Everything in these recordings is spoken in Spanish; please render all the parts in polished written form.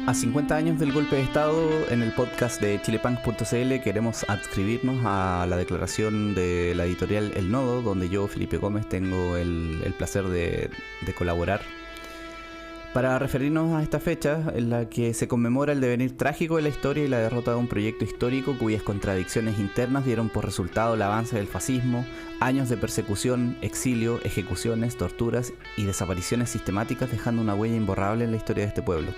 A 50 años del golpe de Estado, en el podcast de chilepunk.cl queremos adscribirnos a la declaración de la editorial El Nodo, donde yo, Felipe Gómez, tengo el placer de colaborar, para referirnos a esta fecha en la que se conmemora el devenir trágico de la historia y la derrota de un proyecto histórico cuyas contradicciones internas dieron por resultado el avance del fascismo, años de persecución, exilio, ejecuciones, torturas y desapariciones sistemáticas, dejando una huella imborrable en la historia de este pueblo.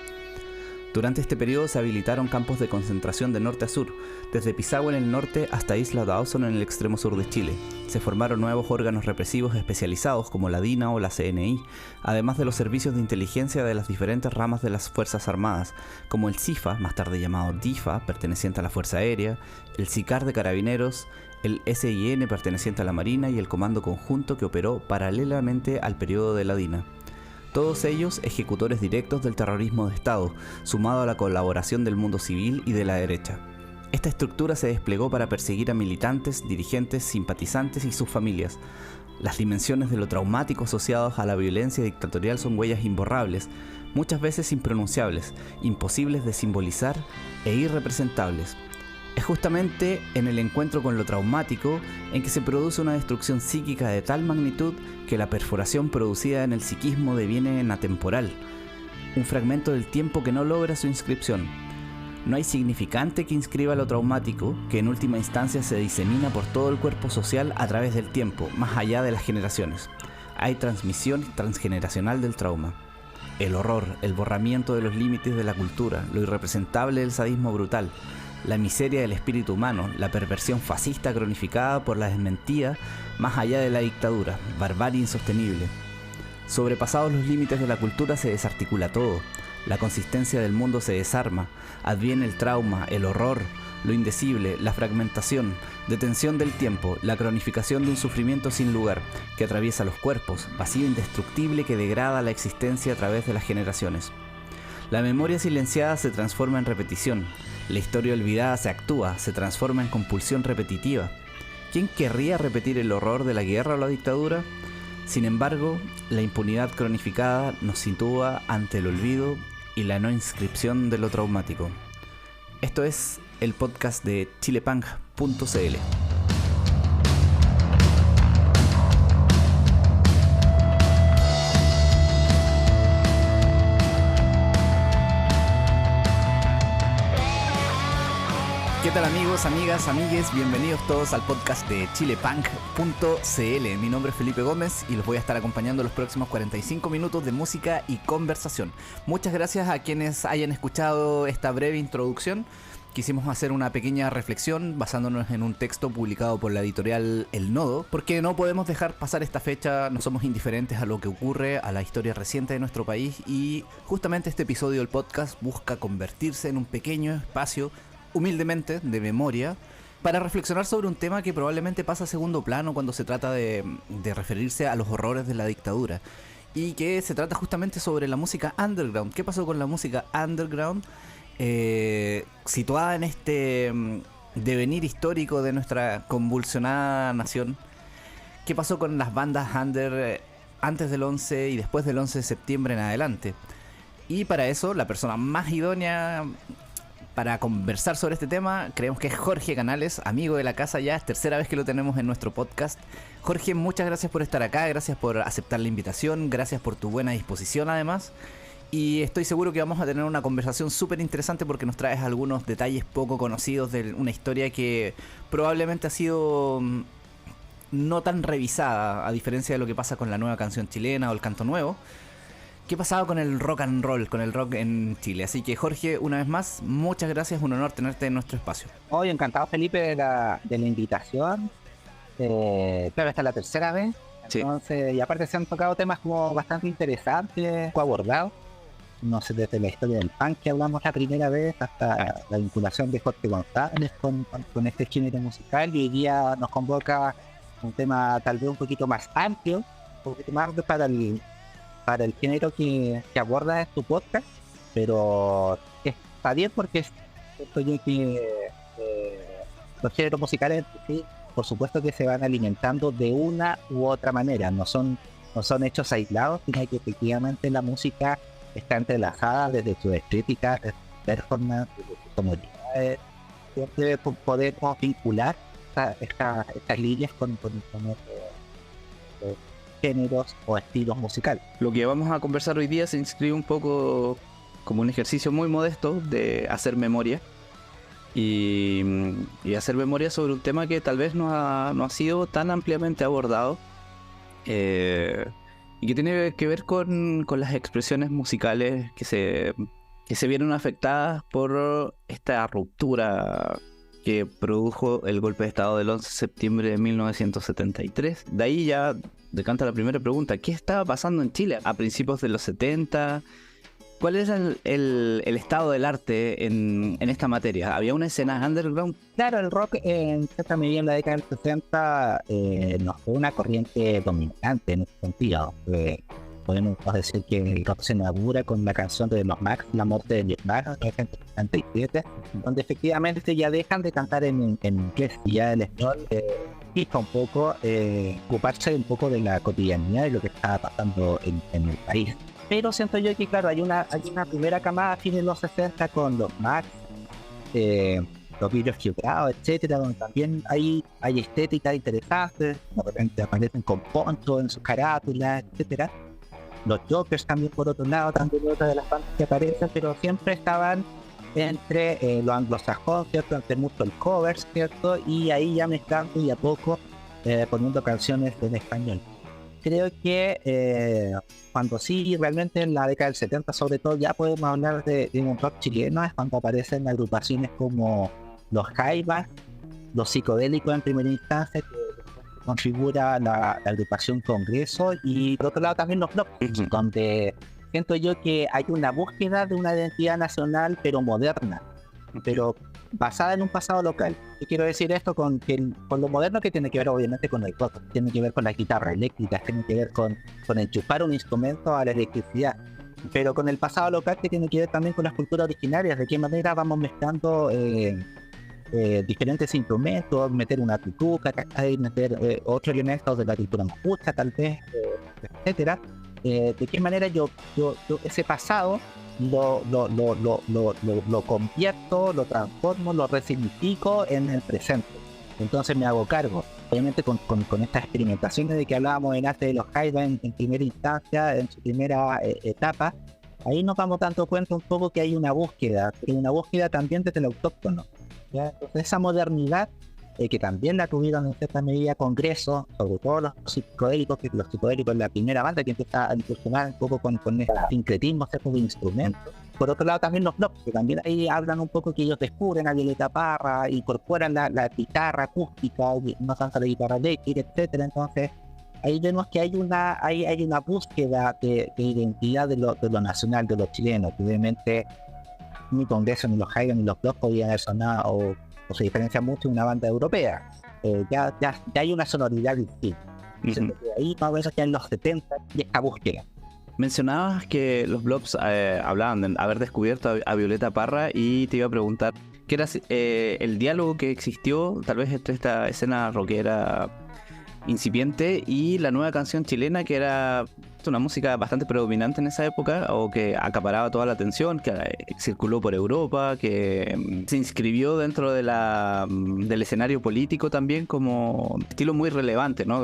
Durante este periodo se habilitaron campos de concentración de norte a sur, desde Pisagua en el norte hasta Isla Dawson en el extremo sur de Chile. Se formaron nuevos órganos represivos especializados como la DINA o la CNI, además de los servicios de inteligencia de las diferentes ramas de las Fuerzas Armadas, como el CIFA, más tarde llamado DIFA, perteneciente a la Fuerza Aérea, el SICAR de Carabineros, el SIN perteneciente a la Marina y el Comando Conjunto que operó paralelamente al periodo de la DINA. Todos ellos ejecutores directos del terrorismo de Estado, sumado a la colaboración del mundo civil y de la derecha. Esta estructura se desplegó para perseguir a militantes, dirigentes, simpatizantes y sus familias. Las dimensiones de lo traumático asociados a la violencia dictatorial son huellas imborrables, muchas veces impronunciables, imposibles de simbolizar e irrepresentables. Es justamente en el encuentro con lo traumático en que se produce una destrucción psíquica de tal magnitud que la perforación producida en el psiquismo deviene atemporal, un fragmento del tiempo que no logra su inscripción. No hay significante que inscriba lo traumático, que en última instancia se disemina por todo el cuerpo social a través del tiempo, más allá de las generaciones. Hay transmisión transgeneracional del trauma. El horror, el borramiento de los límites de la cultura, lo irrepresentable del sadismo brutal, la miseria del espíritu humano, la perversión fascista cronificada por la desmentida más allá de la dictadura, barbarie insostenible. Sobrepasados los límites de la cultura se desarticula todo, la consistencia del mundo se desarma, adviene el trauma, el horror, lo indecible, la fragmentación, detención del tiempo, la cronificación de un sufrimiento sin lugar, que atraviesa los cuerpos, vacío indestructible que degrada la existencia a través de las generaciones. La memoria silenciada se transforma en repetición, la historia olvidada se actúa, se transforma en compulsión repetitiva. ¿Quién querría repetir el horror de la guerra o la dictadura? Sin embargo, la impunidad cronificada nos sitúa ante el olvido y la no inscripción de lo traumático. Esto es el podcast de chilepunk.cl. ¿Qué tal amigos, amigas, amigues? Bienvenidos todos al podcast de chilepunk.cl. Mi nombre es Felipe Gómez y los voy a estar acompañando los próximos 45 minutos de música y conversación. Muchas gracias a quienes hayan escuchado esta breve introducción. Quisimos hacer una pequeña reflexión basándonos en un texto publicado por la editorial El Nodo, porque no podemos dejar pasar esta fecha, no somos indiferentes a lo que ocurre, a la historia reciente de nuestro país, y justamente este episodio del podcast busca convertirse en un pequeño espacio humildemente de memoria para reflexionar sobre un tema que probablemente pasa a segundo plano cuando se trata de referirse a los horrores de la dictadura, y que se trata justamente sobre la música underground. ¿Qué pasó con la música underground situada en este devenir histórico de nuestra convulsionada nación? ¿Qué pasó con las bandas under antes del 11 y después del 11 de septiembre en adelante? Y para eso la persona más idónea para conversar sobre este tema, creemos que es Jorge Canales, amigo de la casa ya, es tercera vez que lo tenemos en nuestro podcast. Jorge, muchas gracias por estar acá, gracias por aceptar la invitación, gracias por tu buena disposición además. Y estoy seguro que vamos a tener una conversación súper interesante porque nos traes algunos detalles poco conocidos de una historia que probablemente ha sido no tan revisada, a diferencia de lo que pasa con la nueva canción chilena o el canto nuevo. ¿Qué pasaba con el rock and roll, con el rock en Chile? Así que Jorge, una vez más, muchas gracias, un honor tenerte en nuestro espacio. Hoy encantado, Felipe, de la invitación. Claro, esta es la tercera vez. Entonces, sí. Y aparte se han tocado temas como bastante interesantes, abordados. No sé, desde la historia del punk que hablamos la primera vez hasta la vinculación de Jorge González con este género musical. Y hoy día nos convoca un tema tal vez un poquito más amplio, un poquito más para el género que aborda en tu podcast, pero está bien porque estoy que los géneros musicales, sí, por supuesto que se van alimentando de una u otra manera, no son hechos aislados, sino que efectivamente la música está entrelazada desde su estética, desde su performance, desde sus sonoridades. Siempre podemos vincular estas líneas con géneros o estilos musicales. Lo que vamos a conversar hoy día se inscribe un poco como un ejercicio muy modesto de hacer memoria y hacer memoria sobre un tema que tal vez no ha sido tan ampliamente abordado y que tiene que ver con las expresiones musicales que se vieron afectadas por esta ruptura que produjo el golpe de estado del 11 de septiembre de 1973. De ahí ya decanta la primera pregunta: ¿qué estaba pasando en Chile a principios de los 70? ¿Cuál era el estado del arte en esta materia? ¿Había una escena underground? Claro, el rock en cierta medida en la década del 60 no fue una corriente dominante en ese sentido. Podemos decir que el rock se inaugura con la canción de los Max, La muerte de Nirvana, en 1967, donde efectivamente ya dejan de cantar en inglés y ya el español fija un poco, ocuparse un poco de la cotidianidad de lo que estaba pasando en el país. Pero siento yo que, claro, hay una primera camada a fines de los 60 con los Max, los vidrios quebrados, etcétera, donde también hay estéticas interesantes, de repente aparecen con poncho en sus carátulas, etcétera. Los Jokers también, por otro lado, también otra de las bandas que aparecen, pero siempre estaban entre lo anglosajón, ¿cierto? Entre mucho el cover, ¿cierto? Y ahí ya mezclando y a poco poniendo canciones en español. Creo que cuando sí, realmente en la década del 70 sobre todo, ya podemos hablar de un rock chileno, es cuando aparecen agrupaciones como los Jaivas, los psicodélicos en primera instancia, que configura la agrupación Congreso, y por otro lado también los Blocks, donde siento yo que hay una búsqueda de una identidad nacional pero moderna, pero basada en un pasado local. Yo quiero decir esto con lo moderno, que tiene que ver obviamente con el rock, tiene que ver con la guitarra eléctrica, tiene que ver con enchufar un instrumento a la electricidad, pero con el pasado local, que tiene que ver también con las culturas originarias, de qué manera vamos mezclando diferentes instrumentos, meter una tutuca, meter otros elementos de la cultura mapuche, tal vez, etcétera. De qué manera yo ese pasado lo convierto, lo transformo, lo resignifico en el presente. Entonces me hago cargo. Obviamente con estas experimentaciones de que hablábamos en arte de los Jaivas en primera instancia, en su primera etapa, ahí nos vamos dando cuenta un poco que hay una búsqueda, pero una búsqueda también desde el autóctono. ¿Ya? Entonces esa modernidad, que también la tuvieron en cierta medida Congreso, sobre todo los psicodélicos, que los psicodélicos es la primera banda que empieza a incursionar un poco con este sincretismo, de instrumentos. Por otro lado también los Blocks, que también ahí hablan un poco que ellos descubren a Violeta Parra, incorporan la guitarra acústica, no tanto la guitarra eléctrica, etcétera. Entonces ahí vemos que hay una búsqueda de identidad de lo nacional, de los chilenos, que obviamente ni Congreso, ni los Jaivas, ni los Blocks podían haber sonado o se diferencia mucho de una banda europea. Ya hay una sonoridad distinta. Ahí más o menos ya en los 70 y esta búsqueda. Mencionabas que los Blobs hablaban de haber descubierto a Violeta Parra, y te iba a preguntar qué era el diálogo que existió tal vez entre esta escena rockera incipiente y la nueva canción chilena, que era una música bastante predominante en esa época, o que acaparaba toda la atención, que circuló por Europa, que se inscribió dentro de del escenario político también como estilo muy relevante, ¿no?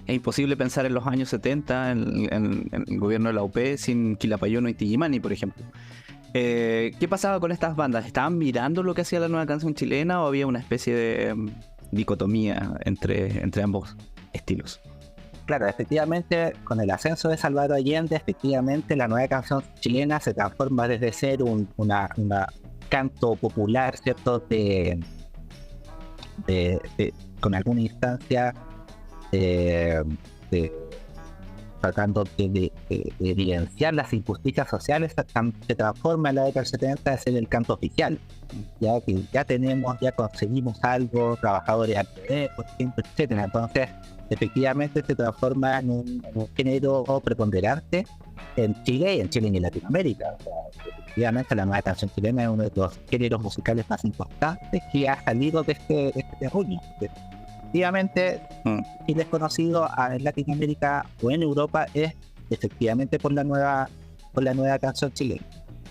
Es imposible pensar en los años 70 en el gobierno de la UP sin Quilapayún y Tillimani, por ejemplo. ¿Qué pasaba con estas bandas? ¿Estaban mirando lo que hacía la nueva canción chilena, o había una especie de dicotomía entre ambos estilos? Claro, efectivamente, con el ascenso de Salvador Allende, efectivamente la nueva canción chilena se transforma desde ser un canto popular, ¿cierto? Con alguna instancia tratando de evidenciar las injusticias sociales, se transforma en la década del 70 a ser el canto oficial. Ya que ya conseguimos algo, trabajadores al poder, por ejemplo, etcétera. Entonces, efectivamente se transforma en un género preponderante en Chile y en Latinoamérica. O sea, efectivamente la nueva canción chilena es uno de los géneros musicales más importantes que ha salido de este terruño. Efectivamente, Chile es conocido en Latinoamérica o en Europa es efectivamente por la nueva con la nueva canción chilena.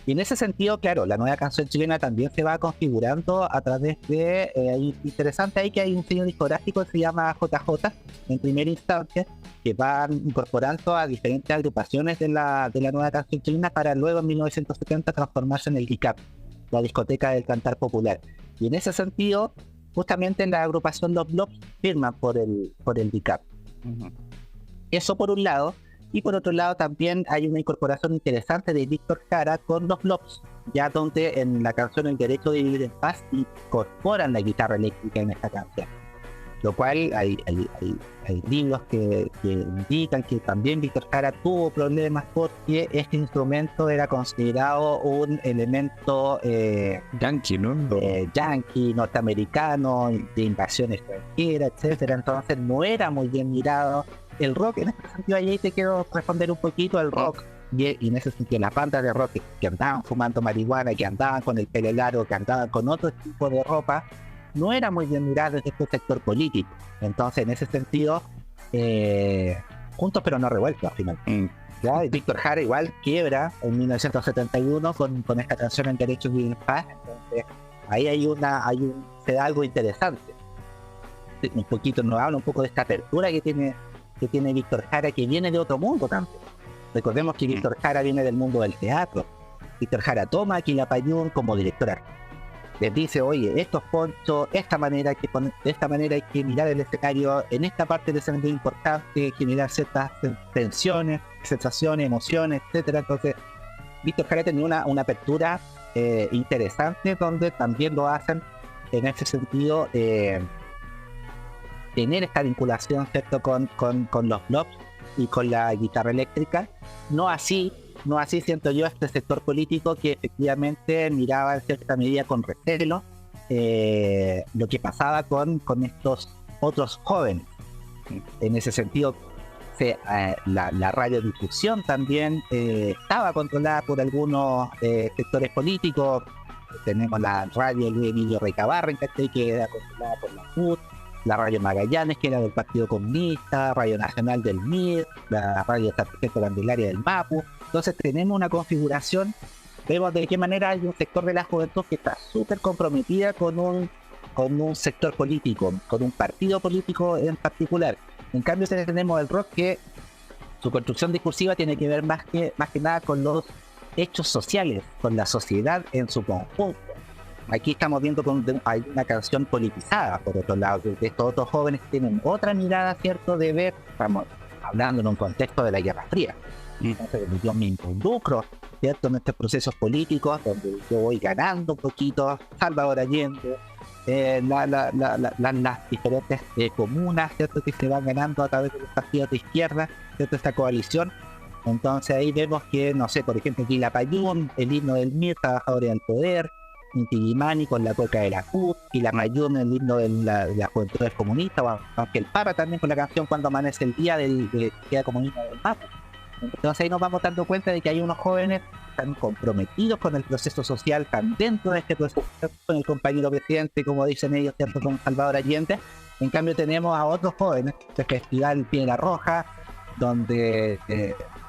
Y en ese sentido, claro, la nueva canción chilena también se va configurando a través de, interesante ahí que hay un sello discográfico que se llama JJ, en primera instancia, que van incorporando a diferentes agrupaciones de la nueva canción chilena para luego en 1970 transformarse en el DICAP, la discoteca del cantar popular. Y en ese sentido, justamente en la agrupación Los Blobs firman por el DICAP. Uh-huh. Eso por un lado. Y por otro lado también hay una incorporación interesante de Víctor Jara con Los Blobs, ya donde en la canción El Derecho de Vivir en Paz incorporan la guitarra eléctrica en esta canción. Lo cual hay libros que indican que también Víctor Jara tuvo problemas porque este instrumento era considerado un elemento yankee, ¿no? Yankee, norteamericano, de invasión extranjera, etcétera. Entonces no era muy bien mirado. El rock, en este sentido, ahí te quiero responder un poquito, el rock, y en ese sentido, las bandas de rock que andaban fumando marihuana, que andaban con el pelo largo, que andaban con otro tipo de ropa, no era muy bien mirado desde este sector político. Entonces, en ese sentido, juntos pero no revueltos al final. ¿Ya? Y Víctor Jara igual quiebra en 1971 con esta canción El Derecho de Vivir en Paz. Entonces, ahí se da algo interesante. Un poquito nos habla un poco de esta apertura que tiene Víctor Jara, que viene de otro mundo también. Recordemos que Víctor Jara viene del mundo del teatro. Víctor Jara toma a Quilapayún como director. Les dice, oye, estos ponchos, de esta manera hay que mirar el escenario, en esta parte del escenario es importante generar ciertas tensiones, sensaciones, emociones, etcétera. Entonces, Víctor Jara tenía una apertura interesante, donde también lo hacen en ese sentido, tener esta vinculación, ¿cierto?, con los Blobs y con la guitarra eléctrica. No así siento yo este sector político que efectivamente miraba en cierta medida con recelo lo que pasaba con estos otros jóvenes. En ese sentido, la radiodifusión también estaba controlada por algunos sectores políticos. Tenemos la radio Luis Emilio Recabarren, que era controlada por la CUT, la radio Magallanes, que era del Partido Comunista, Radio Nacional del MIR, la radio Sargento Candelaria del MAPU. Entonces tenemos una configuración, vemos de qué manera hay un sector de la juventud que está súper comprometida con un sector político, con un partido político en particular. En cambio tenemos el rock, que su construcción discursiva tiene que ver más que nada con los hechos sociales, con la sociedad en su conjunto. Aquí estamos viendo hay una canción politizada, por otro lado, de estos otros jóvenes que tienen otra mirada, ¿cierto?, de ver, estamos hablando en un contexto de la Guerra Fría. Entonces, yo me involucro, ¿cierto?, en estos procesos políticos, donde yo voy ganando un poquito, Salvador Allende, las diferentes comunas, ¿cierto?, que se van ganando a través de los partidos de izquierda, ¿cierto?, esta coalición. Entonces ahí vemos que, no sé, por ejemplo, Quilapayún, el himno del MIR, Trabajadores del Poder, Inti Illimani con la cueca de la CUT, y la Mayún, el himno de la juventud del comunista, aunque el Papa también con la canción Cuando amanece el día de queda comunista del Papa. Entonces ahí nos vamos dando cuenta de que hay unos jóvenes que están comprometidos con el proceso social, están dentro de este proceso, con el compañero presidente, como dicen ellos, ¿cierto?, con Salvador Allende. En cambio tenemos a otros jóvenes del Festival Piedra Roja, donde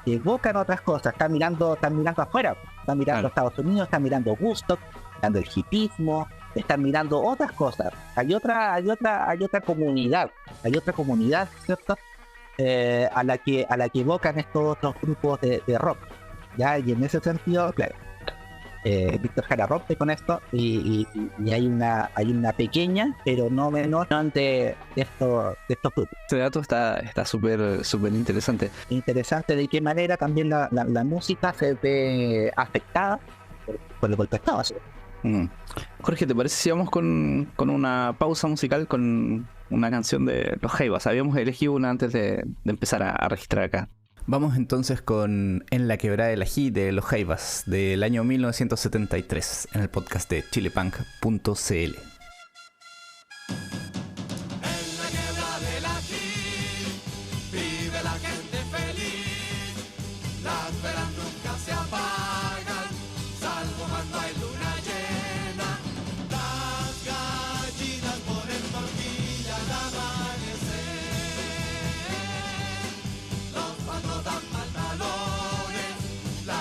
evocan otras cosas, están mirando afuera, están mirando a Estados Unidos, están mirando Woodstock, mirando el hipismo, están mirando otras cosas. Hay otra comunidad, ¿cierto?, a la que evocan estos otros grupos de rock, ¿ya? Y en ese sentido, claro, Víctor Jara rompe con esto, y hay una pequeña, pero no menor, de estos grupos. Este dato está súper interesante. Interesante de qué manera también la música se ve afectada por el golpe de Estado. ¿Sí? Jorge, ¿te parece si vamos con una pausa musical con una canción de Los Jaivas? Habíamos elegido una antes de empezar a registrar acá. Vamos entonces con En la quebrada del ají de Los Jaivas, del año 1973, en el podcast de chilepunk.cl. La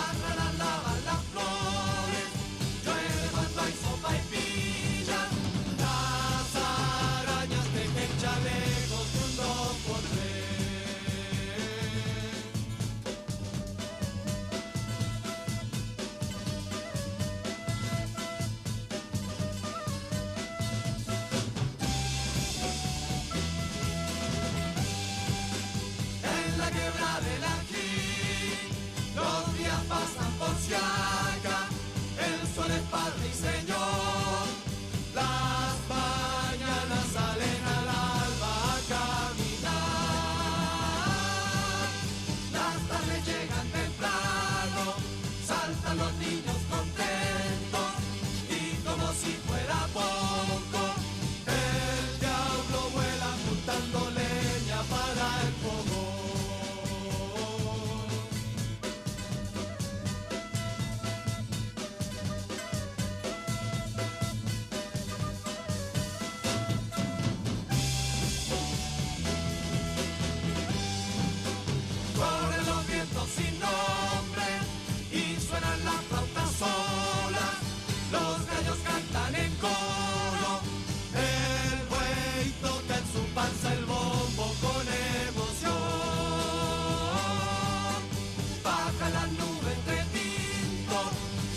las nubes entre tinto,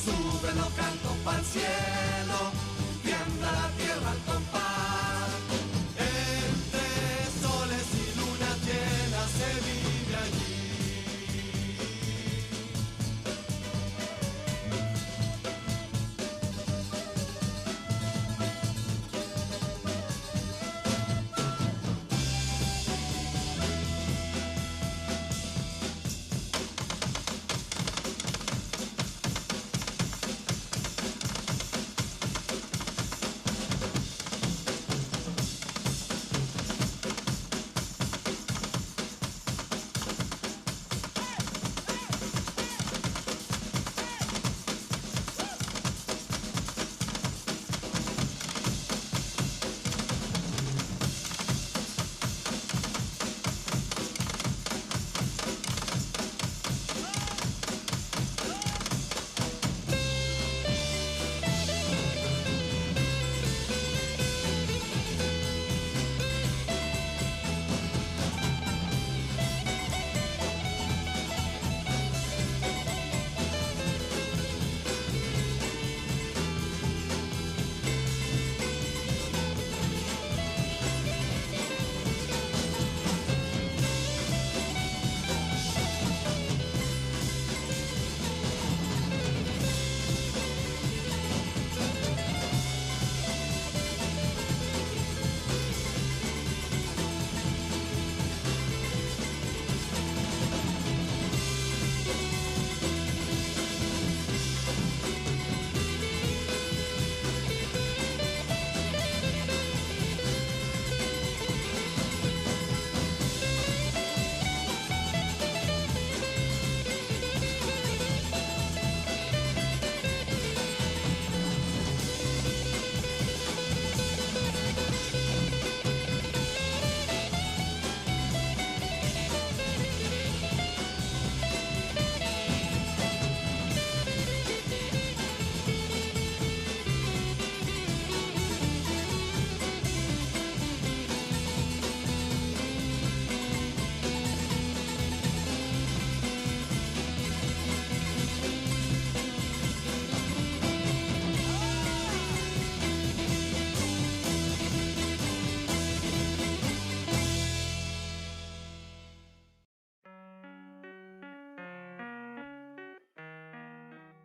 suben los cantos pa'l cielo, tiembla la tierra al compás. Entre soles y lunas llenas se vive allí.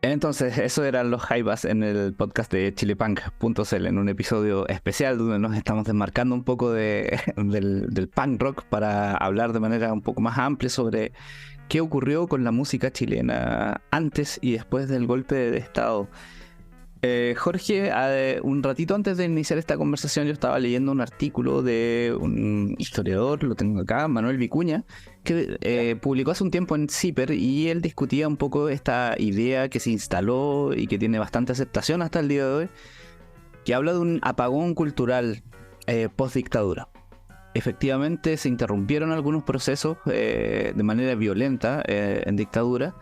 Entonces, eso eran los Jaivas en el podcast de chilepunk.cl, en un episodio especial donde nos estamos desmarcando un poco del punk rock para hablar de manera un poco más amplia sobre qué ocurrió con la música chilena antes y después del golpe de Estado. Jorge, un ratito antes de iniciar esta conversación yo estaba leyendo un artículo de un historiador, lo tengo acá, Manuel Vicuña, que publicó hace un tiempo en CIPER, y él discutía un poco esta idea que se instaló y que tiene bastante aceptación hasta el día de hoy, que habla de un apagón cultural post-dictadura. Efectivamente se interrumpieron algunos procesos de manera violenta en dictadura.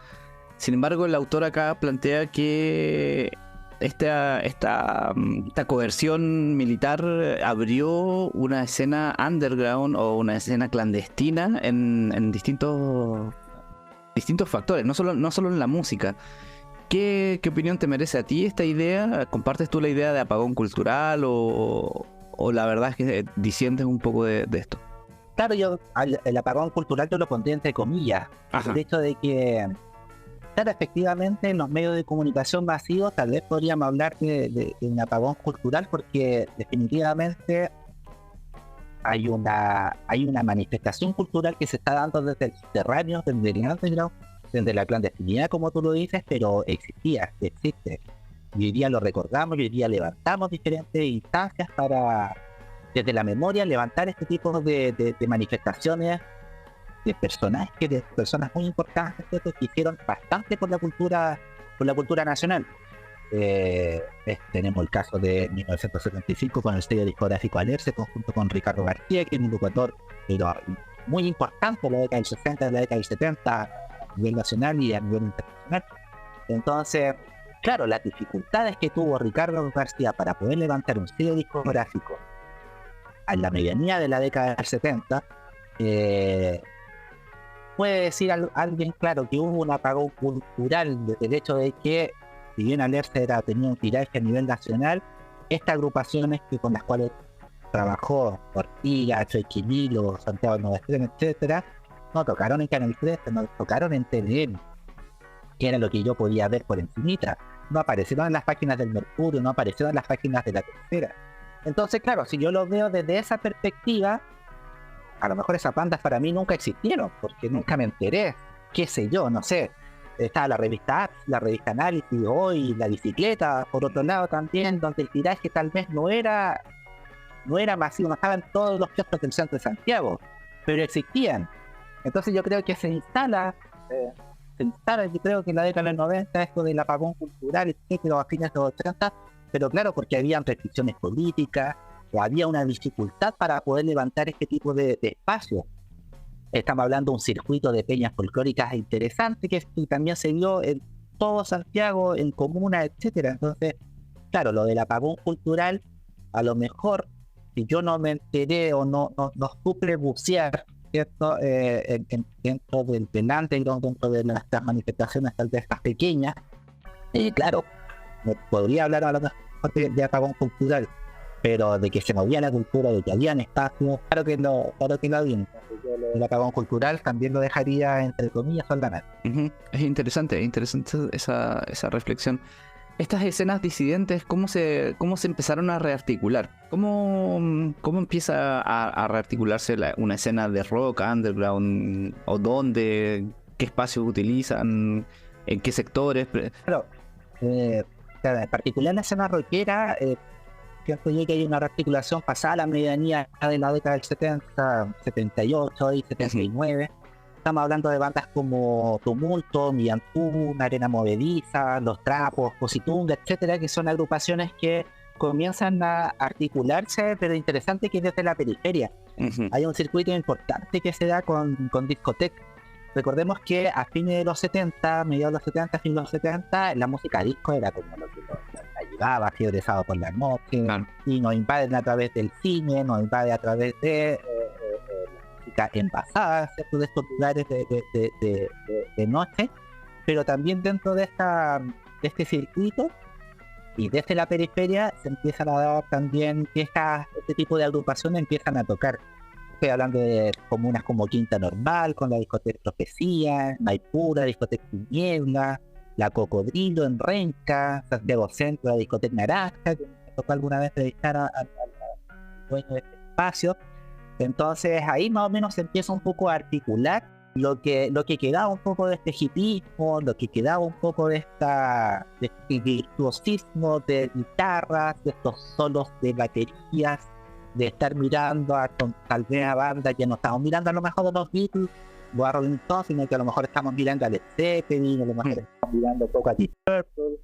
Sin embargo, el autor acá plantea que esta coerción militar abrió una escena underground o una escena clandestina en distintos factores, no solo en la música. ¿Qué opinión te merece a ti esta idea? ¿Compartes tú la idea de apagón cultural o la verdad es que disientes un poco de esto? Claro, yo el apagón cultural yo lo pondría entre comillas. Ajá. El hecho de que, claro, efectivamente en los medios de comunicación masivos tal vez podríamos hablar de un apagón cultural, porque definitivamente hay una manifestación cultural que se está dando desde el subterráneo, desde el underground, desde la clandestinidad, como tú lo dices, pero existe. Y hoy día lo recordamos, y hoy día levantamos diferentes instancias para, desde la memoria, levantar este tipo de manifestaciones de personajes, de personas muy importantes, ¿cierto?, que hicieron bastante por la cultura nacional. Tenemos el caso de 1975 con el sello discográfico Alerce, junto con Ricardo García, que es un locutor muy importante en la década del 60, en la década del 70, a nivel nacional y a nivel internacional. Entonces, claro, las dificultades que tuvo Ricardo García para poder levantar un sello discográfico a la medianía de la década del 70, puede decir alguien, claro, que hubo un apagón cultural desde el hecho de que, si bien Alerce tenía un tiraje a nivel nacional, estas agrupaciones con las cuales trabajó Ortiga, Choiquililo, Santiago Nueva Estrella, etcétera, no tocaron en Canal 13, no tocaron en TVN, que era lo que yo podía ver por encimita. No aparecieron en las páginas del Mercurio, no aparecieron en las páginas de La Tercera. Entonces, claro, si yo lo veo desde esa perspectiva, a lo mejor esas bandas para mí nunca existieron, porque nunca me enteré, qué sé yo, no sé. Estaba la revista Apps, la revista Análisis, Hoy, La Bicicleta, por otro lado también, donde el tiraje tal vez no era masivo, no estaban todos los kioscos del centro de Santiago, pero existían. Entonces yo creo que se instala, yo creo que en la década del 90 esto del apagón cultural, etcétera, a fines de los 80, pero claro, porque habían restricciones políticas, o había una dificultad para poder levantar este tipo de espacios. Estamos hablando de un circuito de peñas folclóricas interesante que también se dio en todo Santiago, en comunas, etcétera. Entonces, claro, lo del apagón cultural, a lo mejor, si yo no me enteré o no supe bucear, ¿cierto? Dentro del underground, dentro de estas manifestaciones tal vez estas pequeñas, claro, me podría hablar a lo mejor de apagón cultural, pero de que se movía la cultura, de que habían espacios, claro que lo había. El apagón cultural también lo dejaría entre comillas solamente. Es interesante esa reflexión. Estas escenas disidentes, ¿cómo se empezaron a rearticular? ¿Cómo empieza a rearticularse una escena de rock, underground? ¿O dónde? ¿Qué espacios utilizan? ¿En qué sectores? Claro, en particular la escena rockera, pienso yo que hay una rearticulación pasada a la medianía de la década del 70, 78 y 79. Estamos hablando de bandas como Tumulto, Millantú, Arena Movediza, Los Trapos, Positunga, etcétera, que son agrupaciones que comienzan a articularse, pero interesante que desde la periferia. Hay un circuito importante que se da con Discotec. Recordemos que a fines de los 70, mediados de los 70, fines de los 70, la música disco era como lo que nos ayudaba, Fiebre Sábado por la noche, claro. Y nos invaden a través del cine, nos invade a través de la música envasada, ¿cierto? De estos lugares de noche, pero también dentro de este circuito y desde la periferia se empiezan a dar también que este tipo de agrupaciones empiezan a tocar. Estoy hablando de comunas como Quinta Normal, con la discoteca Profecía, Maipú, la discoteca Niebla, la Cocodrilo en Renca, Santiago Centro, la discoteca Naranja, que me tocó alguna vez dedicar al dueño de este espacio. Entonces ahí más o menos se empieza un poco a articular lo que quedaba un poco de este hipismo, lo que quedaba un poco de este virtuosismo de guitarras, de estos solos de baterías, de estar mirando tal vez a bandas que no estamos mirando a lo mejor de los Beatles o a Rolling Stones, sino que a lo mejor estamos mirando a Led Zeppelin, a lo mejor estamos mirando un poco a Deep Purple.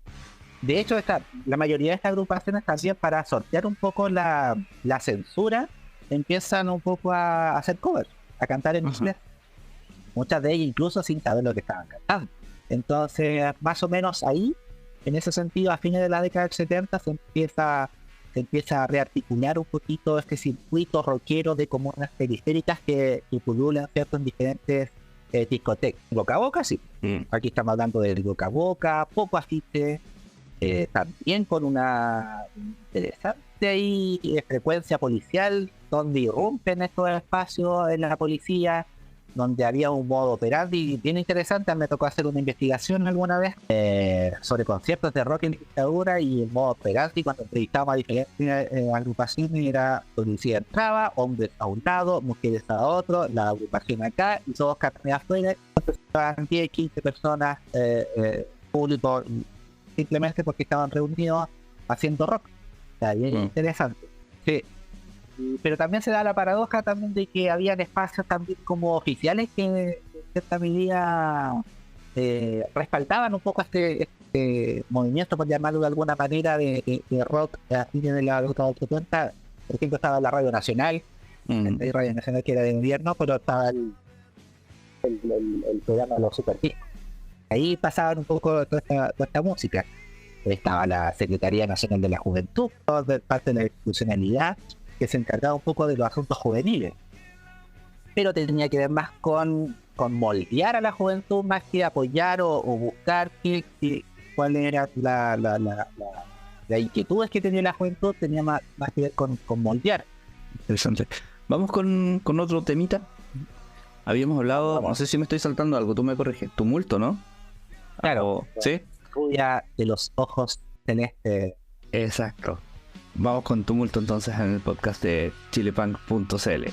De hecho, la mayoría de estas agrupaciones también, para sortear un poco la censura, empiezan un poco a hacer covers, a cantar en inglés. Muchas de ellas incluso sin saber lo que estaban cantando. Entonces, más o menos ahí, en ese sentido, a fines de la década del 70 se empieza a rearticular un poquito este circuito rockero de comunas periféricas que pululan, ¿cierto?, en diferentes discotecas. Boca a boca, sí. Aquí estamos hablando del boca a boca, poco afiche, también con una interesante ahí frecuencia policial, donde irrumpen estos espacios en la policía, donde había un modo operandi bien interesante. Me tocó hacer una investigación alguna vez sobre conciertos de rock en dictadura, y el modo operandi, cuando entrevistábamos a diferentes agrupaciones, era policía entraba, hombres a un lado, mujeres a otro, la agrupación acá, y todos carne afuera. Entonces estaban 10, 15 personas, público, simplemente porque estaban reunidos haciendo rock. O sea, bien interesante. Sí. Pero también se da la paradoja también de que habían espacios también como oficiales que en cierta medida respaldaban un poco este movimiento, por llamarlo de alguna manera, de rock a fines de la década de los 70. Por ejemplo, estaba la Radio Nacional, el Radio Nacional que era de invierno, pero estaba el programa de los Superdiscos. Ahí pasaban un poco toda esta música. Estaba la Secretaría Nacional de la Juventud, parte de la institucionalidad, que se encargaba un poco de los asuntos juveniles. pero tenía que ver más con moldear a la juventud más que apoyar o buscar cuál era la inquietudes que tenía la juventud, tenía más que ver con moldear. Interesante. Vamos con otro temita. Habíamos hablado, no sé si me estoy saltando algo, tú me corriges. Tumulto, ¿no? Claro. ¿Sí? Rubia de los ojos celestes. Exacto. Vamos con Tumulto entonces en el podcast de chilepunk.cl.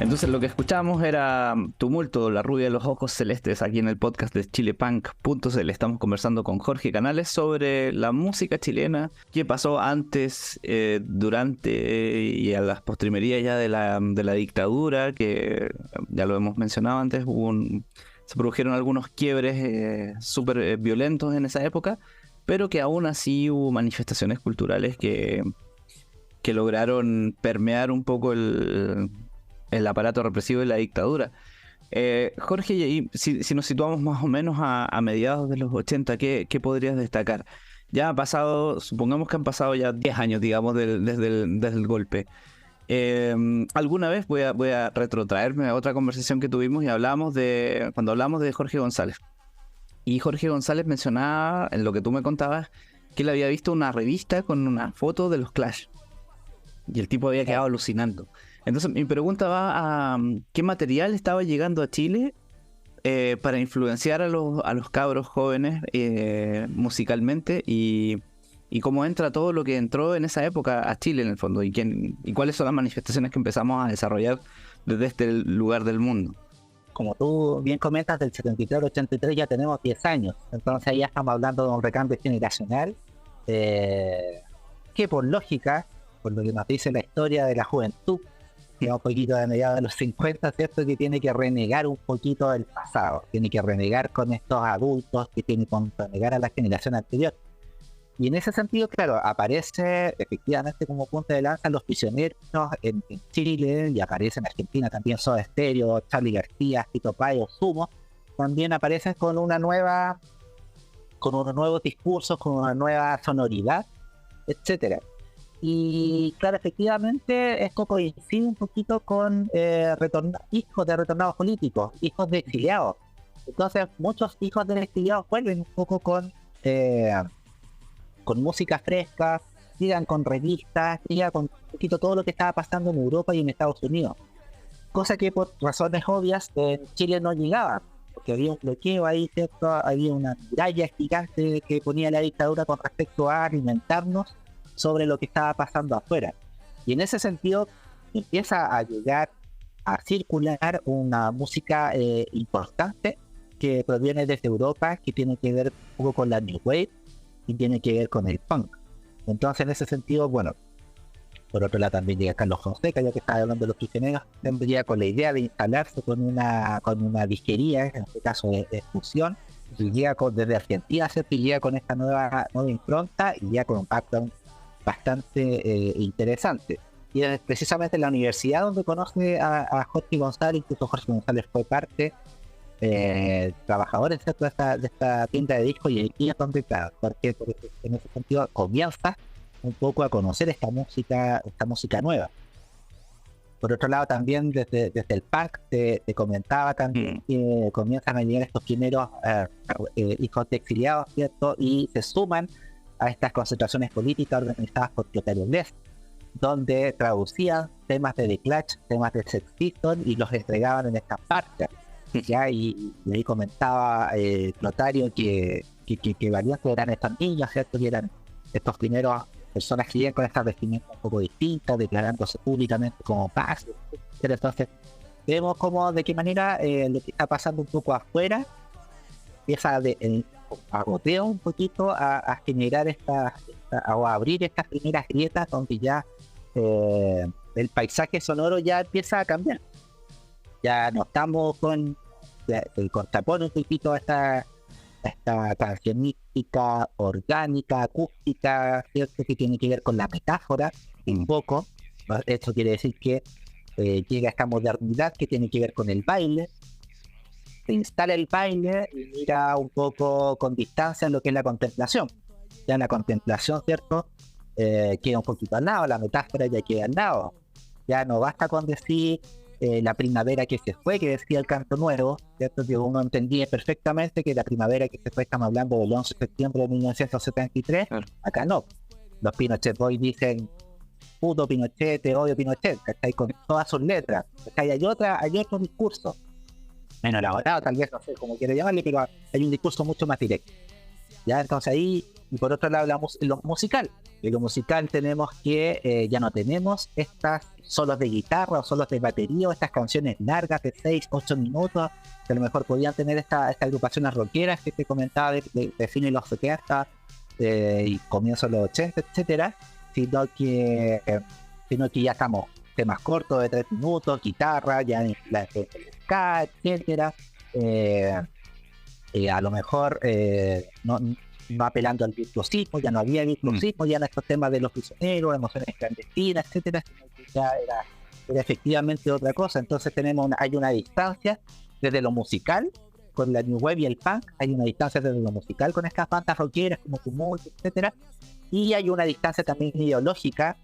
Entonces lo que escuchamos era Tumulto, la rubia de los ojos celestes, aquí en el podcast de chilepunk.cl. Estamos conversando con Jorge Canales sobre la música chilena, qué pasó antes, durante y a las postrimerías ya de la dictadura, que ya lo hemos mencionado antes, se produjeron algunos quiebres súper violentos en esa época, pero que aún así hubo manifestaciones culturales que lograron permear un poco el aparato represivo de la dictadura. Jorge, y si nos situamos más o menos a mediados de los 80, ¿qué podrías destacar? Ya ha pasado, supongamos que han pasado ya 10 años, digamos, desde el golpe. Alguna vez voy a retrotraerme a otra conversación que tuvimos y cuando hablamos de Jorge González. Y Jorge González mencionaba, en lo que tú me contabas, que él había visto una revista con una foto de los Clash. Y el tipo había quedado alucinando. Entonces mi pregunta va a ¿qué material estaba llegando a Chile para influenciar a los cabros jóvenes musicalmente y cómo entra todo lo que entró en esa época a Chile en el fondo y cuáles son las manifestaciones que empezamos a desarrollar desde este lugar del mundo? Como tú bien comentas, del 73 al 83 ya tenemos 10 años, entonces ahí ya estamos hablando de un recambio generacional que por lógica, por lo que nos dice la historia de la juventud, que va un poquito de mediados de los 50, ¿cierto? Que tiene que renegar un poquito del pasado, tiene que renegar con estos adultos, que tiene que renegar a la generación anterior. Y en ese sentido, claro, aparece efectivamente como punta de lanza Los Prisioneros en Chile, y aparece en Argentina también Soda Stereo, Charly García, Fito Páez, Sumo, también aparecen con unos nuevos discursos, con una nueva sonoridad, etcétera. Y claro, efectivamente esto coincide un poquito con hijos de retornados políticos, hijos de exiliados. Entonces muchos hijos de exiliados vuelven un poco con música fresca, llegan con revistas, llegan con un poquito todo lo que estaba pasando en Europa y en Estados Unidos. Cosa que por razones obvias en Chile no llegaba, porque había un bloqueo ahí, ¿cierto? Había una muralla gigante que ponía la dictadura con respecto a alimentarnos sobre lo que estaba pasando afuera. Y en ese sentido empieza a llegar a circular una música importante que proviene desde Europa, que tiene que ver un poco con la New Wave y tiene que ver con el punk. Entonces en ese sentido, bueno, por otro lado también llega Carlos Fonseca, ya que estaba hablando de Los Prisioneros, tendría con la idea de instalarse con una disquería, en este caso de fusión, y llega desde Argentina, ¿cierto? Y llega con esta nueva impronta y ya con un background bastante interesante. Y es precisamente en la universidad donde conoce a Jorge González. Incluso Jorge González fue parte trabajadores de esta tienda de discos, y aquí es donde, claro, porque en ese sentido comienza un poco a conocer esta música nueva. Por otro lado, también desde el punk te comentaba también que comienzan a llegar estos primeros hijos de exiliados, ¿cierto? Y se suman a estas concentraciones políticas organizadas por Plotario Blest, donde traducían temas de The Clash, temas de Sex Pistols, y los entregaban en estas partes. ¿Ya? Y ahí comentaba Plotario que valiosos eran estos niños, ¿cierto? Que eran estos primeros personas que llegan con estas vestimentas un poco distintas, declarándose públicamente como paz, etc. Entonces vemos como de qué manera lo que está pasando un poco afuera empieza a goteo un poquito a generar o a abrir estas primeras grietas donde ya el paisaje sonoro ya empieza a cambiar. Ya no estamos el contrapone un poquito a esta cancionística orgánica, acústica, ¿cierto? Que tiene que ver con la metáfora un poco. Esto quiere decir que llega esta modernidad que tiene que ver con el baile. Se instala el baile y mira un poco con distancia lo que es la contemplación. Ya la contemplación, ¿cierto? Queda un poquito al lado, la metáfora ya queda al lado. Ya no basta con decir la primavera que se fue, que decía el Canto Nuevo, ¿cierto? Que uno entendía perfectamente que la primavera que se fue, estamos hablando del 11 de septiembre de 1973, claro. Acá no. Los Pinochet Boys dicen puto Pinochet, te odio Pinochet, ¿cachai? Con todas sus letras, ¿cachai? Hay otro discurso, menos elaborado, tal vez, no sé cómo quiere llamarle, pero hay un discurso mucho más directo. Ya, entonces ahí, y por otro lado lo musical. En lo musical tenemos que ya no tenemos estas solos de guitarra o solos de batería o estas canciones largas de 6-8 minutos que a lo mejor podían tener estas agrupaciones rockeras que te comentaba de fines de los 70 y comienzos de los 80, etcétera, sino que ya estamos temas cortos de 3 minutos, guitarra, ya el ska, etcétera, a lo mejor no apelando al virtuosismo, ya no había virtuosismo, ya en estos temas de Los Prisioneros, emociones clandestinas, etcétera, sino que ya era efectivamente otra cosa. Entonces hay una distancia desde lo musical con la New Wave y el punk, hay una distancia desde lo musical con estas bandas rockeras como Tumult, etcétera, y hay una distancia también ideológica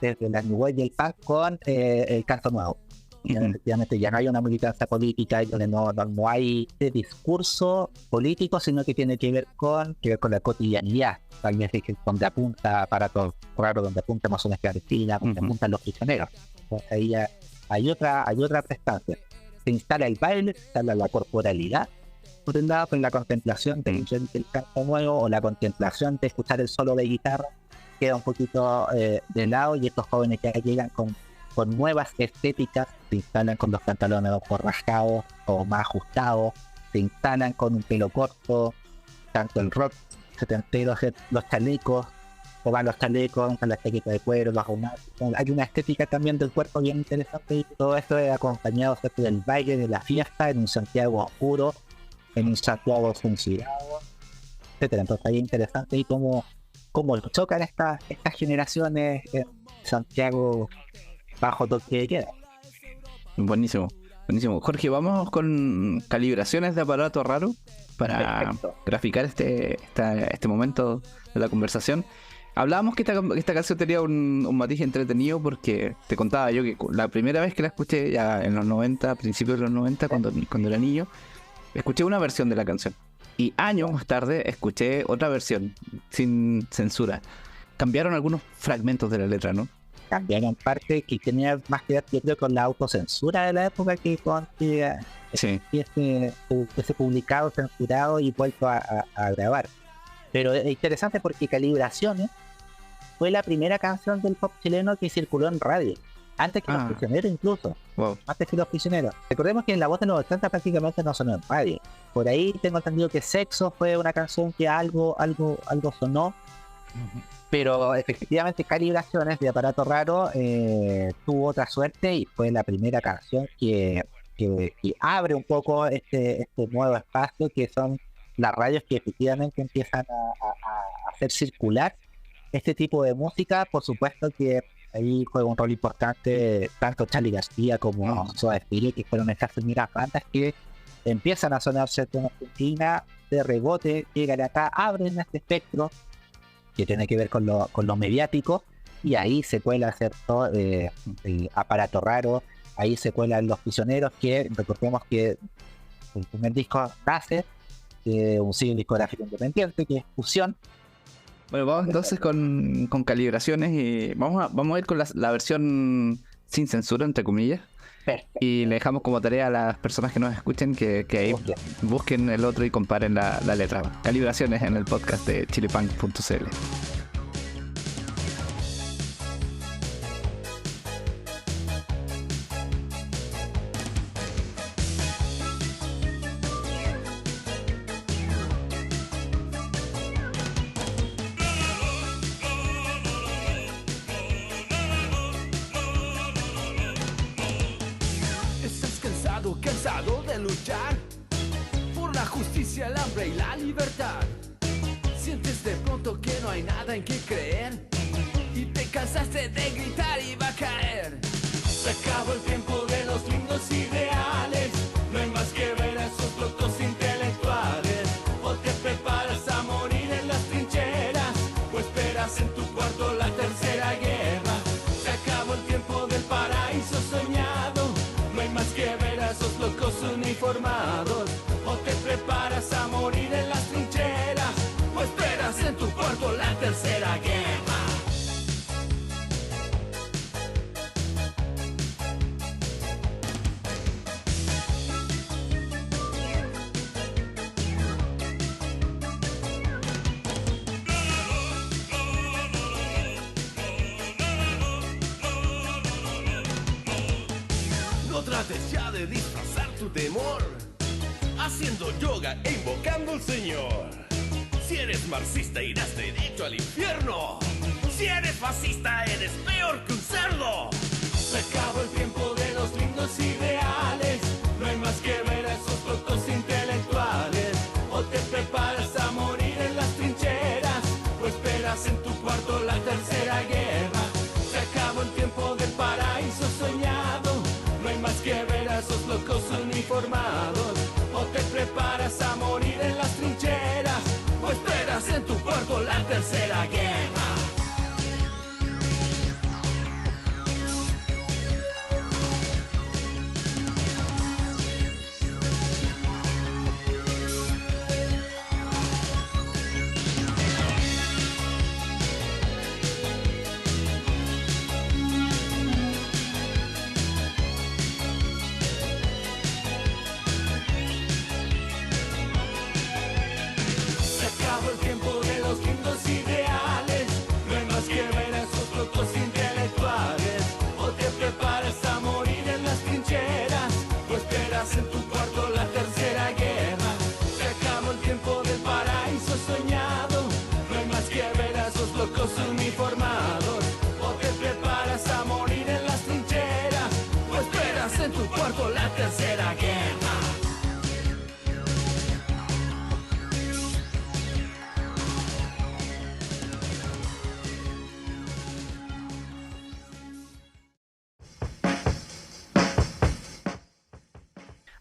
desde la New Wave y el punk con el Canto Nuevo. Efectivamente ya no hay una militancia política, y donde no hay este discurso político, sino que tiene que ver con la cotidianidad, tal vez que donde apunta para todo raro, donde apunta emociones clandestinas, donde apuntan los prisioneros. Entonces ahí ya hay otra prestancia. Se instala el baile, se instala la corporalidad, por un lado, con la contemplación del canto nuevo o la contemplación de escuchar el solo de guitarra queda un poquito de lado, y estos jóvenes ya llegan con nuevas estéticas, se instalan con los pantalones o rasgados o más ajustados, se instalan con un pelo corto, tanto el rock setentero, los chalecos, o van los chalecos, con la chaqueta de cuero, los ahumados. Hay una estética también del cuerpo bien interesante, y todo esto es acompañado, ¿cierto?, del baile, de la fiesta, en un Santiago oscuro, en un Santiago censurado, etcétera. Entonces ahí es interesante y cómo chocan estas generaciones en Santiago bajo toque de queda. Buenísimo. Jorge, vamos con calibraciones de aparato raro para graficar este momento de la conversación. Hablábamos que esta canción tenía un matiz entretenido, porque te contaba yo que la primera vez que la escuché, ya en los 90, principios de los 90, cuando era niño, escuché una versión de la canción. Y años más tarde escuché otra versión, sin censura. Cambiaron algunos fragmentos de la letra, ¿no? Cambiaron parte que tenía más que ver, yo creo, con la autocensura de la época, que con que ese publicado, censurado y vuelto a grabar. Pero es interesante porque Calibraciones fue la primera canción del pop chileno que circuló en radio, antes que Los Prisioneros incluso. Wow. Antes que Los Prisioneros. Recordemos que en La Voz de los 80 prácticamente no sonó en radio. Por ahí tengo entendido que Sexo fue una canción que algo sonó. Pero efectivamente Calibraciones de Aparato Raro tuvo otra suerte, y fue la primera canción que abre un poco este nuevo espacio, que son las radios que efectivamente empiezan a hacer circular este tipo de música. Por supuesto que ahí juega un rol importante tanto Charly García como Soda Stereo, que fueron estas primeras bandas que empiezan a sonarse en Argentina, de rebote, llegan acá, abren este espectro que tiene que ver con lo mediático, y ahí se cuela, ¿cierto?, el Aparato Raro, ahí se cuelan Los Prisioneros, que recordemos que el primer disco nace de un sello discográfico independiente, que es Fusión. Bueno, vamos entonces con Calibraciones, y vamos a ir con la versión sin censura, entre comillas. Perfecto. Y le dejamos como tarea a las personas que nos escuchen que ahí busquen el otro y comparen la letra. Calibraciones en el podcast de chilepunk.cl. Cansado de luchar por la justicia, el hambre y la libertad. Sientes de pronto que no hay nada en que creer, y te cansaste de gritar y va a caer. Se acabó el tiempo de los lindos ideales, no hay más que ver a esos locos intelectuales. O te preparas a morir en las trincheras, o esperas en tu cuarto la tercera guerra. Se acabó el tiempo del paraíso soñado, no hay más que ver a esos locos uniformados. O te preparas a morir en las trincheras, o esperas en tu cuarto la tercera guerra. No trates ya de disfrazar tu temor, haciendo yoga e invocando al Señor. Si eres marxista irás derecho al infierno, si eres fascista eres peor que un cerdo. Se acabó el tiempo de los lindos ideales, no hay más que ver a esos locos intelectuales. O te preparas a morir en las trincheras, o esperas en tu cuarto la tercera guerra. Se acabó el tiempo del paraíso soñado, no hay más que ver a esos locos uniformados. O te preparas a morir en las trincheras, o esperas en tu cuarto la tercera guerra. cuarto la tercera guerra. Se acabó el tiempo del paraíso soñado. No hay más que ver a esos locos uniformados. O te preparas a morir en las trincheras, o esperas en tu cuarto la tercera guerra.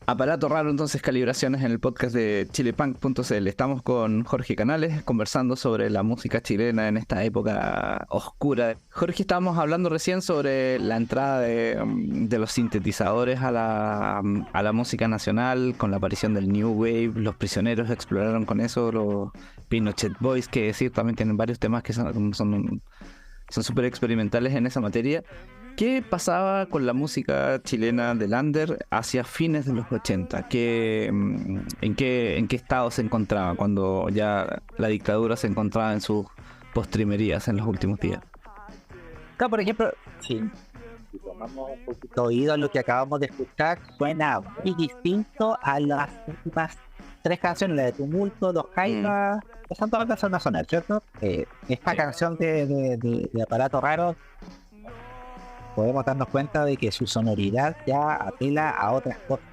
Aparato raro, entonces, calibraciones en el podcast de chilepunk.cl. Estamos con Jorge Canales conversando sobre la música chilena en esta época oscura. Jorge, estábamos hablando recién sobre la entrada de los sintetizadores a la música nacional con la aparición del New Wave. Los Prisioneros exploraron con eso, los Pinochet Boys, que decir, también tienen varios temas que son súper experimentales en esa materia. ¿Qué pasaba con la música chilena del under hacia fines de los 80? ¿En qué estado se encontraba cuando ya la dictadura se encontraba en sus postrimerías en los últimos días? Acá, por ejemplo, sí, si tomamos un poquito oído a lo que acabamos de escuchar, suena muy distinto a las últimas 3 canciones, la de Tumulto, Los Jaivas, que son todas canciones nacionales, ¿cierto? Esta canción de Aparato Raro, podemos darnos cuenta de que su sonoridad ya apela a otras cosas.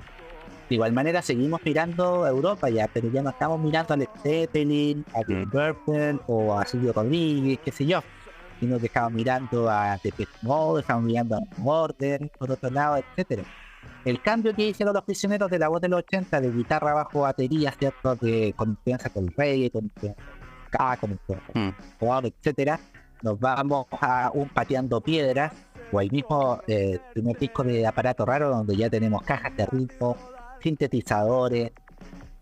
De igual manera seguimos mirando a Europa ya, pero ya no estamos mirando a Led Zeppelin, a Deep Purple o a Silvio Rodríguez, qué sé yo, sino que estamos mirando a Depeche Mode, estamos mirando a Murder, por otro lado, etcétera. El cambio que hicieron los Prisioneros de la voz de los 80, de guitarra bajo batería, ¿cierto? Con influencia con el reggae, con influencia con rock, etcétera. Nos vamos a un Pateando Piedras, o el mismo primer disco de Aparato Raro, donde ya tenemos cajas de ritmo, sintetizadores,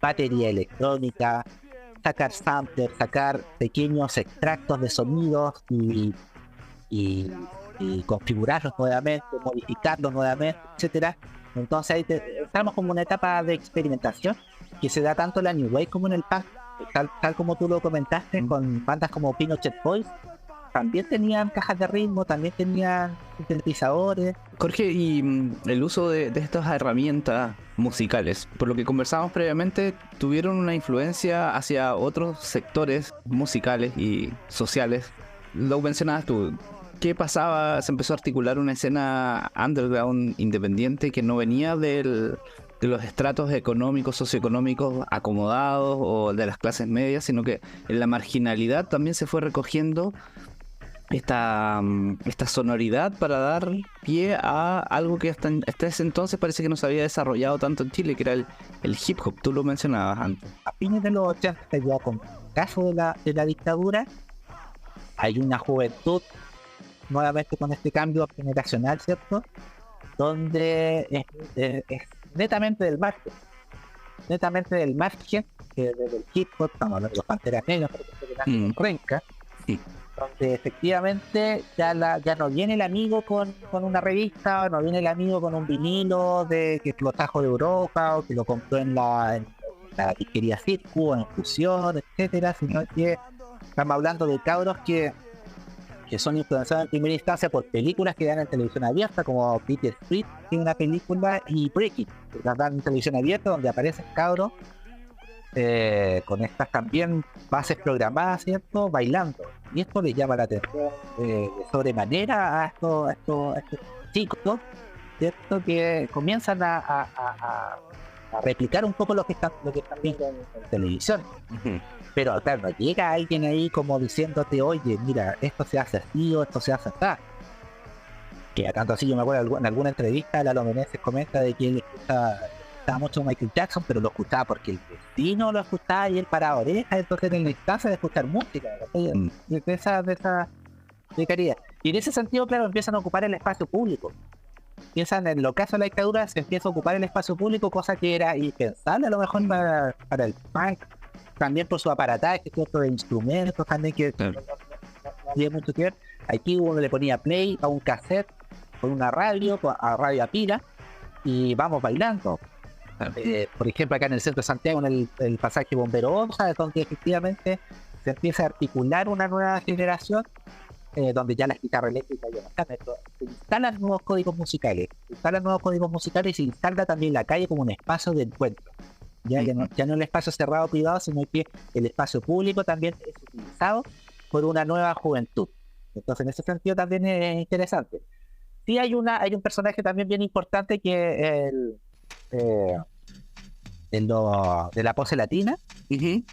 batería electrónica, sacar samplers, sacar pequeños extractos de sonidos y configurarlos nuevamente, modificarlos nuevamente, etcétera. Entonces ahí estamos como una etapa de experimentación que se da tanto en la New Wave como en el punk, tal como tú lo comentaste, con bandas como Pinochet Boys. También tenían cajas de ritmo, también tenían sintetizadores. Jorge, y el uso de estas herramientas musicales, por lo que conversábamos previamente, tuvieron una influencia hacia otros sectores musicales y sociales. Lo mencionabas tú. ¿Qué pasaba? Se empezó a articular una escena underground independiente que no venía de los estratos económicos, socioeconómicos acomodados o de las clases medias, sino que en la marginalidad también se fue recogiendo esta sonoridad para dar pie a algo que hasta ese entonces parece que no se había desarrollado tanto en Chile, que era el hip hop. Tú lo mencionabas antes. A fines de los 80, ya con el caso de la dictadura, hay una juventud nuevamente con este cambio generacional, ¿cierto? Donde es netamente del margen, que desde el hip hop, estamos hablando de los Panteras Negras, por ejemplo, que nacen con Renca, donde efectivamente ya no viene el amigo con una revista, no viene el amigo con un vinilo que lo trajo de Europa o que lo compró en la disquería Circu, en Fusión, etcétera, sino que estamos hablando de cabros que son influenciados en primera instancia por películas que dan en televisión abierta, como Peter Street, tiene una película, y Breaking, que dan en televisión abierta, donde aparecen cabros con estas también bases programadas, ¿cierto? Bailando. Y esto les llama la atención de sobremanera a estos chicos, ¿cierto? Que comienzan a replicar un poco lo que están viendo en televisión. Pero claro, no llega alguien ahí como diciéndote, oye, mira, esto se hace así o esto se hace así. Que a tanto así, yo me acuerdo en alguna entrevista, Lalo Meneses comenta de que él escuchaba mucho Michael Jackson, pero lo escuchaba porque el vecino lo escuchaba y él paraba orejas, entonces en la instancia de escuchar música, de esa calidad. Y en ese sentido, claro, empiezan a ocupar el espacio público. Piensan en lo caso de la dictadura, se empieza a ocupar el espacio público, cosa que era impensable a lo mejor para el punk, también por su aparataje, ¿cierto? De instrumentos también que no había mucho que ver. Aquí uno le ponía play a un cassette con una radio, a radio a pila, y vamos bailando. Por ejemplo, acá en el centro de Santiago, en el pasaje Bombero Osa, es donde efectivamente se empieza a articular una nueva generación donde ya las guitarras eléctricas ya no están. Se instalan nuevos códigos musicales, y se instala también la calle como un espacio de encuentro. Ya no el espacio cerrado privado, sino que el espacio público también es utilizado por una nueva juventud. Entonces, en ese sentido también es interesante. Sí hay un personaje también bien importante que es de la pose latina, Jimmy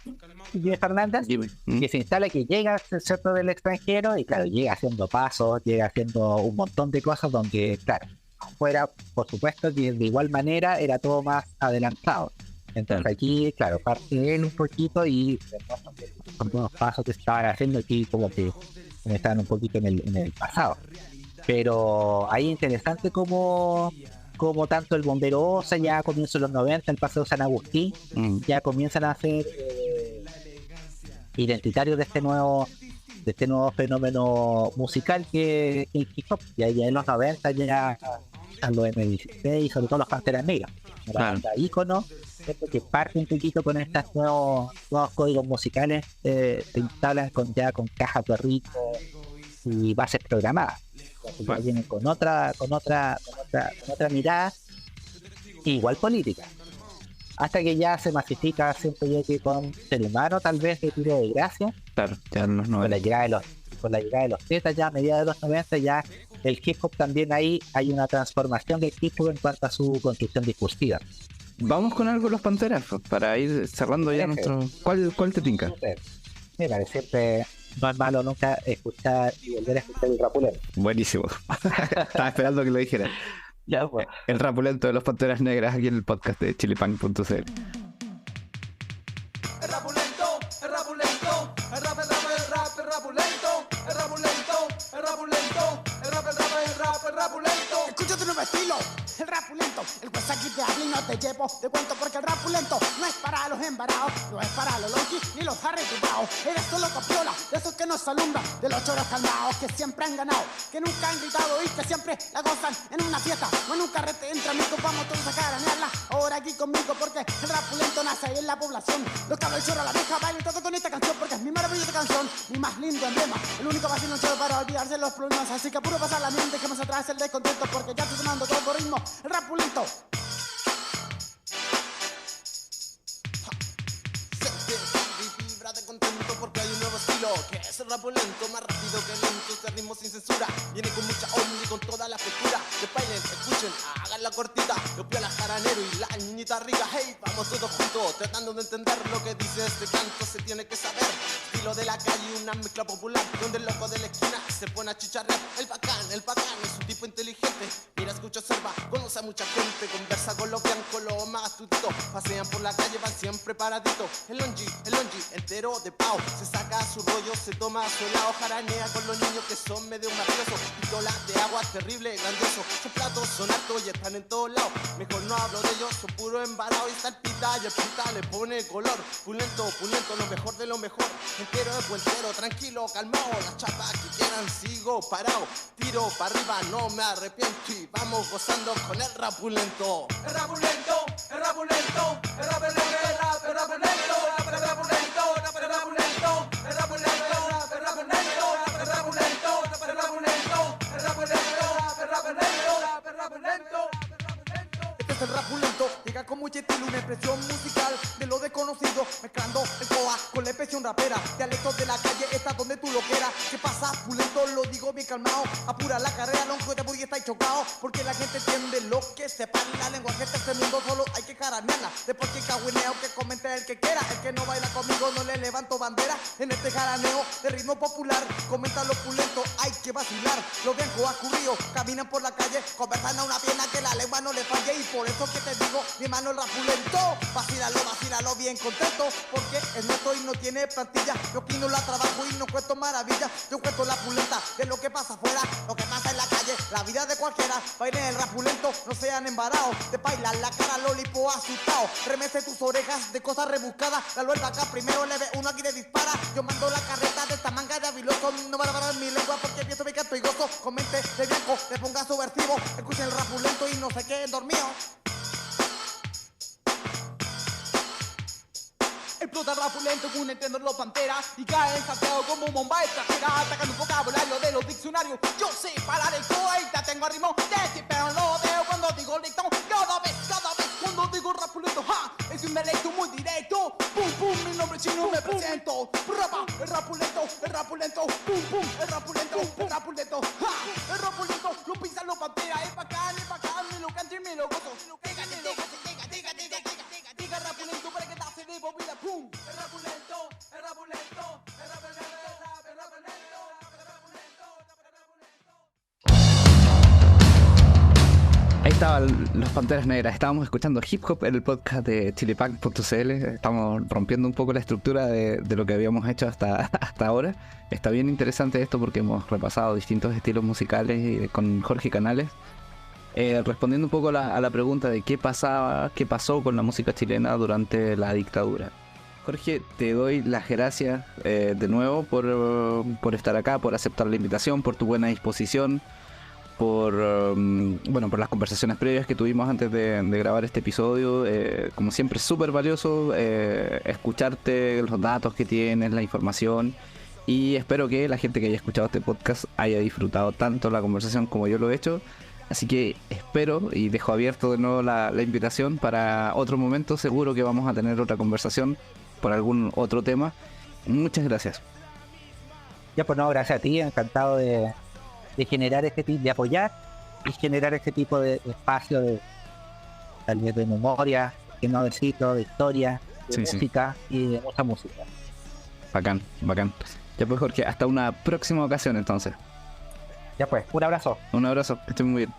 Fernández, que se instala, que llega ¿cierto? Del extranjero, y claro, llega haciendo pasos, llega haciendo un montón de cosas donde, claro, afuera, por supuesto, que de igual manera era todo más adelantado. Entonces aquí, claro, parte él un poquito y con todos los pasos que estaban haciendo aquí como que estaban un poquito en el pasado. Pero ahí interesante como tanto el Bombero Osa, ya a comienzos de los 90, el Paseo San Agustín, ya comienzan a ser identitarios de este nuevo fenómeno musical que es el hip hop. Ya en los 90 ya a los M16, sobre todo los Panteras Negras, ícono, que parte un poquito con estos nuevos códigos musicales, se instalan con cajas de ritmo y bases programadas. Ya vienen con otra mirada, igual política, hasta que ya se masifica, siempre ya que con Ser Humano, tal vez de tiro de gracia, claro, ya en los 90. Con la llegada de los Zetas, ya a mediados de los 90, ya el hip hop también, ahí hay una transformación del hip hop en cuanto a su construcción discursiva. Vamos con algo de los Panteras, para ir cerrando ya nuestro... ¿Cuál te tinca? Me parece siempre... No es malo nunca escuchar y volver a escuchar el Rapulento. Buenísimo. Estaba esperando que lo dijera. Ya, pues. El Rapulento de los Panteras Negras, aquí en el podcast de chilepunk.cl. El rapulento, el rapulento, el rap, el rapulento, el rapulento, el rapulento, el rap, el rapulento. Escucha tu nuevo estilo, el rapulento. El juez aquí te habla y no te llevo de cuento, porque el rapulento no es para los embarados, no es para los lonquis ni los arrecutados. Eres solo copiola, de esos que nos alumbran, de los choros calmados que siempre han ganado, que nunca han gritado y que siempre la gozan en una fiesta o en un carrete entre amigos. Vamos todos a caranearla ahora aquí conmigo, porque el rapulento nace ahí en la población. Los cabros chorros, la vieja baila y todo con esta canción, porque es mi maravillosa canción, mi más lindo emblema, el único vacío choro para olvidarse de los problemas. Así que apuro pasar la mente, dejemos atrás el descontento, porque ya estoy sonando todo por ritmo, el rapulento. Porque hay un nuevo estilo que es el rapulento, más rápido que lento, este ritmo sin censura, viene con mucha onda y con toda la frescura. Que bailen, escuchen, hagan la cortita, los piolas jaranero y la niñita rica. Hey, vamos todos juntos, tratando de entender lo que dice este canto, se tiene que saber. Estilo de la calle, una mezcla popular, donde el loco de la esquina se pone a chicharrear. El bacán es un tipo inteligente, mira, escucha, observa, conoce a mucha gente, conversa con los blancos, los más astutos, pasean por la calle, van siempre paraditos. El longi, entero de pao, se saca su rollo, se toma su helado, jaranea con los niños que son medio mafiosos, pistolas de agua terrible, grandioso, sus platos son altos y están en todos lados, mejor no hablo de ellos, son puro embarado y salpita y el pita le pone color, pulento, lo mejor de lo mejor, entero de puentero, tranquilo, calmado, las chapas que quieran sigo parado, tiro para arriba, no me arrepiento y vamos gozando con el rapulento. El rapulento, el rapulento, el rapulento, el rapulento, el rapulento, el rapulento, el rapulento, el rapulento, el rapulento, el rapulento, el rapulento, el rapulento. Este es el rapulento, llega con mucho estilo, una expresión musical de lo desconocido, mezclando el coa con la expresión rapera, dialectos de la calle, está donde tú lo quieras. ¿Qué pasa, pulento? Lo digo bien calmado, apura la carrera, longo de porque está chocado, porque la gente entiende lo que sepa y la lengua que este mundo solo hay que jaranearla. Después que cagüineo, que comente el que quiera, el que no baila conmigo no le levanto bandera. En este jaraneo de ritmo popular, comenta los pulentos, hay que vacilar. Los viejos acurridos caminan por la calle, conversan a una pierna que la lengua no le falle, y por eso que te digo, mi hermano el rapulento, vacílalo bien contento, porque es nuestro y no tiene plantilla. Yo aquí no la trabajo y no cuento maravillas, yo cuento la pulenta de lo que pasa afuera, lo que pasa en la calle, la vida de cualquiera. Bailen el rapulento, no sean embarados, te bailan la cara lolipo asustado, remece tus orejas de cosas rebuscadas. La luerda acá primero le ve uno aquí le dispara, yo mando la carreta de esta manga de habiloso, no van a parar mi lengua porque pienso mi canto y gozo. Comente de blanco, le ponga subversivo, escuchen el rapulento y no se queden dormidos. El explota el rapulento con un entiendo los panteras y cae en Santiago como bomba extranjera, atacando un vocabulario de los diccionarios. Yo sé parar el poeta, tengo ritmo de pero lo veo cuando digo lecto. Cada vez cuando digo rapulento, ja, es un dialecto muy directo. Pum pum, mi nombre chino me presento. Rapa, el rapulento, pum pum, el rapulento, ja, el rapulento, lo pisan los panteras, es bacán, me lo canto y me lo gozo. Diga rapulento para que te hace de movida, pum, el rapulento. Ahí estaban los Panteras Negras. Estábamos escuchando hip hop en el podcast de chilepunk.cl. Estamos rompiendo un poco la estructura de lo que habíamos hecho hasta ahora. Está bien interesante esto porque hemos repasado distintos estilos musicales con Jorge Canales. Respondiendo un poco a la pregunta de qué pasó con la música chilena durante la dictadura. Jorge, te doy las gracias de nuevo por estar acá, por aceptar la invitación, por tu buena disposición, por las conversaciones previas que tuvimos antes de grabar este episodio. Como siempre, súper valioso escucharte, los datos que tienes, la información, y espero que la gente que haya escuchado este podcast haya disfrutado tanto la conversación como yo lo he hecho. Así que espero y dejo abierto de nuevo la invitación para otro momento. Seguro que vamos a tener otra conversación por algún otro tema. Muchas gracias. Ya pues no, gracias a ti, encantado de generar este tipo, de apoyar y generar este tipo de espacio tal vez de memoria, que no de ciclo, de historia, de música y de mucha música. Bacán. Ya pues Jorge, hasta una próxima ocasión entonces. Ya pues, un abrazo. Un abrazo, que estén muy bien.